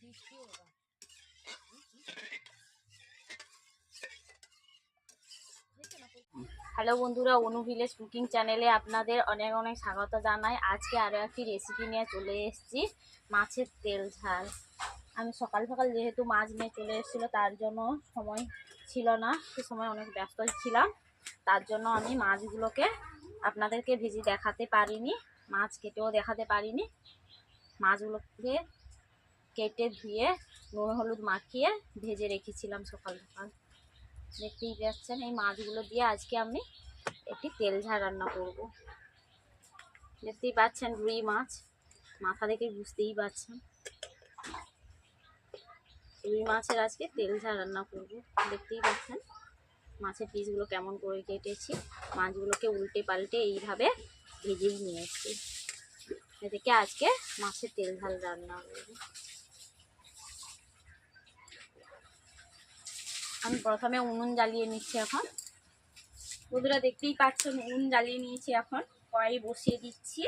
বৃষ্টি होगा। হ্যালো বন্ধুরা, অনু ভিলেজ কুকিং চ্যানেলে আপনাদের অনেক অনেক স্বাগত জানাই। আজকে আরও একটি রেসিপি নিয়ে চলে এসেছি, মাছের তেল ঝাল। আমি সকাল সকাল যেহেতু মাছ নিয়ে চলে এসেছিলো, তার জন্য সময় ছিল না, সে সময় অনেক ব্যস্ত ছিলাম, তার জন্য আমি মাছগুলোকে আপনাদেরকে ভেজে দেখাতে পারিনি, মাছ কেটেও দেখাতে পারিনি। মাছগুলোকে কেটে ধুয়ে নুন হলুদ মাখিয়ে ভেজে রেখেছিলাম সকাল সকাল। দেখতেই পাচ্ছেন, এই মাছগুলো দিয়ে আজকে আমি একটি তেল ঝাল রান্না করব। দেখতেই পাচ্ছেন রুই মাছ, মাথা দেখে বুঝতেই পারছেন রুই মাছের আজকে তেল ঝাল রান্না করব। দেখতেই পাচ্ছেন মাছের পিসগুলো কেমন করে কেটেছি, মাছগুলোকে উল্টে পাল্টে এইভাবে ভেজেই নিয়েছি। এদিকে আজকে মাছের তেল ঝাল রান্না করব। আমি প্রথমে উনুন জ্বালিয়ে নিচ্ছি। এখন বন্ধুরা দেখতেই পাচ্ছেন উনুন জ্বালিয়ে নিয়েছি, এখন কড়াই বসিয়ে দিচ্ছি।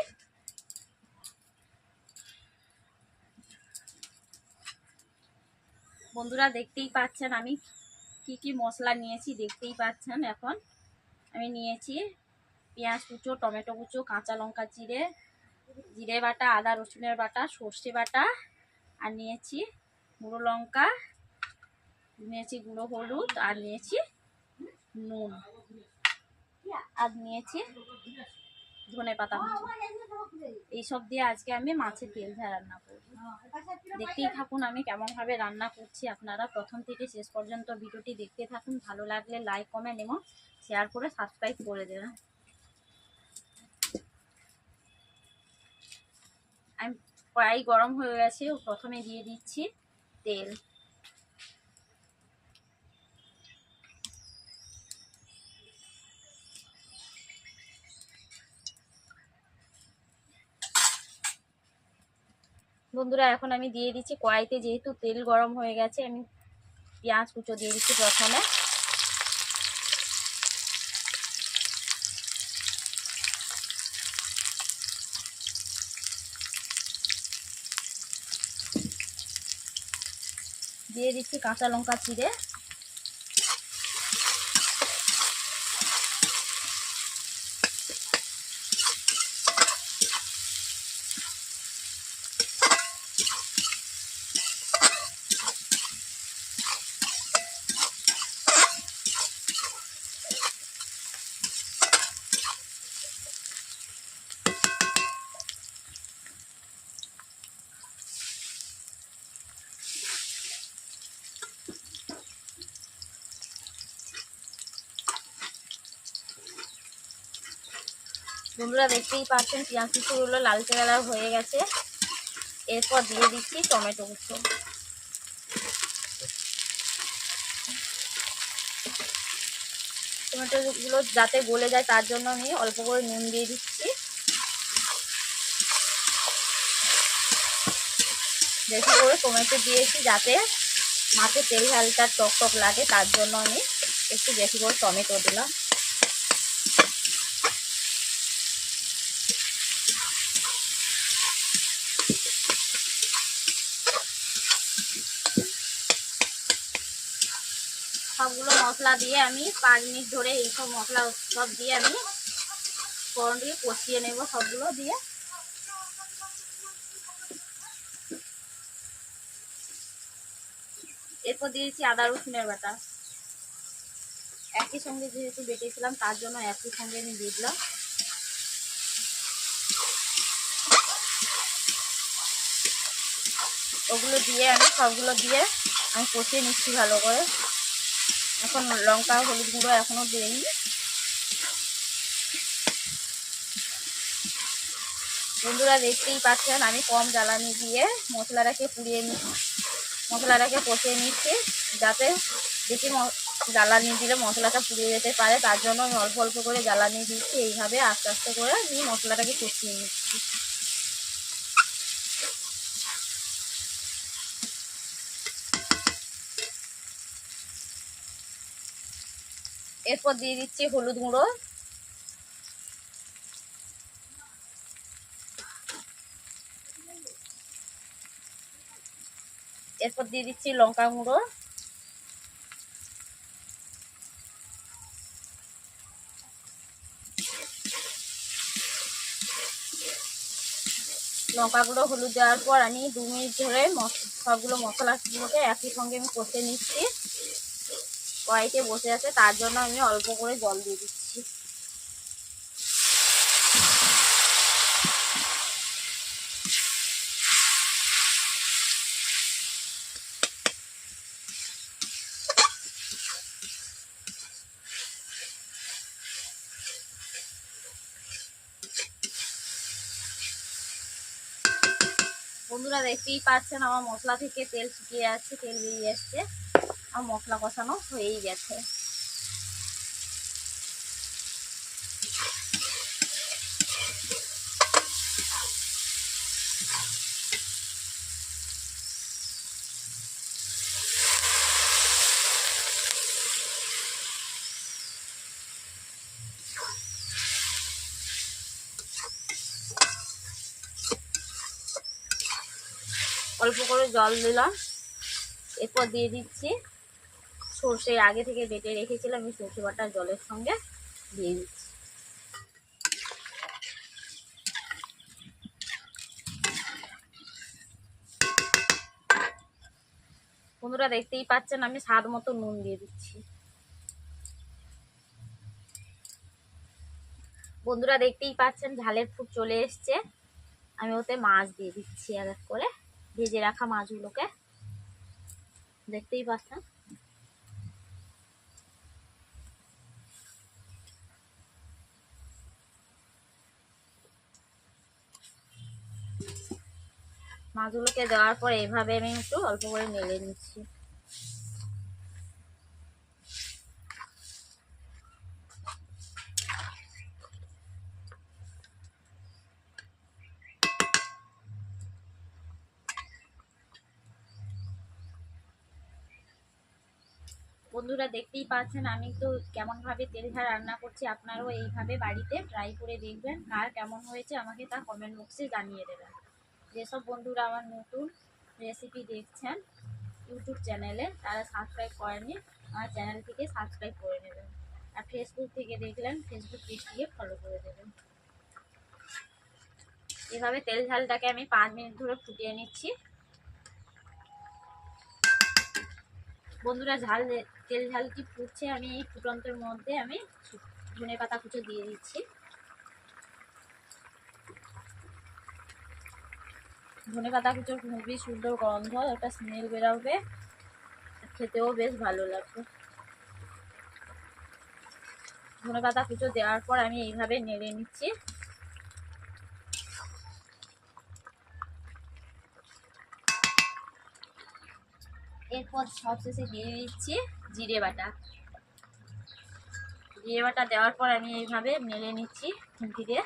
বন্ধুরা দেখতেই পাচ্ছেন আমি কি কি মশলা নিয়েছি, দেখতেই পাচ্ছেন। এখন আমি নিয়েছি পেঁয়াজ কুচো, টমেটো কুচো, কাঁচা লঙ্কা জিরে, জিরে বাটা, আদা রসুনের বাটা, সর্ষে বাটা, আর নিয়েছি গুঁড়ো লঙ্কা, নিয়েছি গুঁড়ো হলুদ, আর নিয়েছি নুন, আর নিয়েছি ধনে পাতা কুচি। এইসব দিয়ে আজকে আমি মাছের তেল ঝাল রান্না করব। দেখতেই থাকুন আমি কেমন ভাবে রান্না করছি। আপনারা প্রথম থেকে শেষ পর্যন্ত ভিডিওটি দেখতে থাকুন। ভালো লাগলে লাইক কমেন্ট এবং শেয়ার করে সাবস্ক্রাইব করে দেবেন। আমি কড়াই গরম হয়ে গেছে, প্রথমে দিয়ে দিচ্ছি তেল। বন্ধুরা এখন আমি দিয়ে দিচ্ছি কড়াইতে, যেহেতু তেল গরম হয়ে গেছে, আমি পেঁয়াজ কুচো দিয়ে দিচ্ছি। প্রথমে দিয়ে দিচ্ছি কাঁচা লঙ্কা চিড়ে, বন্ধুরা দেখতেই পাচ্ছেন পেঁয়াজ কুচোগুলো লালচে কালার হয়ে গেছে। এরপর দিয়ে দিচ্ছি টমেটো কুচো। টমেটোগুলো যাতে গলে যায় তার জন্য আমি অল্প করে নুন দিয়ে দিচ্ছি। বেশি করে টমেটো দিয়েছি যাতে মাছের তেল ঝালটা টক টক লাগে, তার জন্য আমি একটু বেশি করে টমেটো দিলাম। সবগুলো মশলা দিয়ে আমি 5 মিনিট ধরে এইসব মশলা সব দিয়ে আমি ফোড়ন দিয়ে কষিয়ে নেব সবগুলো দিয়ে। এরপর দিয়েছি আদা রসুনের বাটা, একই সঙ্গে যেহেতু বেটেছিলাম তার জন্য একই সঙ্গে আমি দিয়ে দিলাম। ওগুলো দিয়ে আমি সবগুলো দিয়ে আমি কষিয়ে নিচ্ছি ভালো করে। এখন লঙ্কা হলুদ গুঁড়ো এখনো দিইনি। বন্ধুরা দেখতেই পাচ্ছেন আমি কম জ্বালানি দিয়ে মশলাটাকে কষিয়ে নিচ্ছি, যাতে বেশি জ্বালানি দিলে মশলাটা পুড়িয়ে যেতে পারে, তার জন্য আমি অল্প অল্প করে জ্বালানি দিচ্ছি। এইভাবে আস্তে আস্তে করে আমি মশলাটাকে কষিয়ে নিচ্ছি। এরপর দিয়ে দিচ্ছি হলুদ গুঁড়ো, এরপর দিয়ে দিচ্ছি লঙ্কা গুঁড়ো, লঙ্কা গুঁড়ো, হলুদ দেওয়ার পর আমি 2 মিনিট ধরে সবগুলো মশলাগুলোকে একই সঙ্গে আমি কষে নিচ্ছি। কড়াইতে বসে আছে, তার জন্য আমি অল্প করে জল দিয়ে দিচ্ছি। বন্ধুরা দেখতেই পাচ্ছেন আমার মশলা থেকে তেল শুকিয়ে যাচ্ছে, তেল বেরিয়ে আসছে, আর মশলা কষানো হয়েই গেছে। অল্প করে জল দিলাম, এরপর দিয়ে দিচ্ছি সর্ষে, আগে থেকে বেটে রেখেছিলাম, আমি সর্ষে বাটা জলের সঙ্গে দিয়ে দিচ্ছি। বন্ধুরা দেখতেই পাচ্ছেন আমি স্বাদ মতো নুন দিয়ে দিচ্ছি। বন্ধুরা দেখতেই পাচ্ছেন ঝালের ফুট চলে এসছে, আমি ওতে মাছ দিয়ে দিচ্ছি এক এক করে, ভেজে রাখা মাছগুলোকে দেখতেই পাচ্ছেন। মাছগুলোকে দেওয়ার পর এইভাবে আমি একটু অল্প করে নেড়ে নিচ্ছি। বন্ধুরা দেখতেই পাচ্ছেন আমি তো কেমন ভাবে তেল ঝাল রান্না করছি, আপনারাও এইভাবে বাড়িতে ট্রাই করে দেখবেন, কার কেমন হয়েছে আমাকে তা কমেন্ট বক্সে জানিয়ে দেবেন। যেসব বন্ধুরা আমার নতুন রেসিপি দেখছেন ইউটিউব চ্যানেলে, তারা সাবস্ক্রাইব করেননি, আমার চ্যানেলটিকে সাবস্ক্রাইব করে নেবেন। আর ফেসবুক থেকে দেখলেন ফেসবুক পেজটিকে ফলো করে দেবেন। এভাবে তেল ঝালটাকে আমি 5 মিনিট ধরে ফুটিয়ে নিচ্ছি। বন্ধুরা তেল ঝালটি ফুটছে, আমি এই ফুটন্তের মধ্যে আমি ধনেপাতা কুচো দিয়ে দিচ্ছি। ধনেপাতা কুচোর খুবই সুন্দর গন্ধ, একটা স্মেল বেরোবে, খেতেও বেশ ভালো লাগবে। ধনেপাতা কুচো দেওয়ার পর আমি এইভাবে নেড়ে নিচ্ছি। এরপর সবশেষে দিয়ে দিচ্ছি জিরে বাটা। জিরে বাটা দেওয়ার পর আমি এইভাবে নেড়ে নিচ্ছি খুন্তি দিয়ে।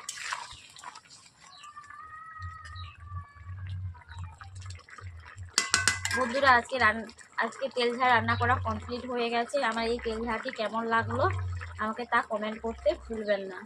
বন্ধুরা আজকে তেল ঝাল রান্না করা কমপ্লিট হয়ে গেছে। আমার এই তেল ঝালটি কেমন লাগলো আমাকে তা কমেন্ট করতে ভুলবেন না।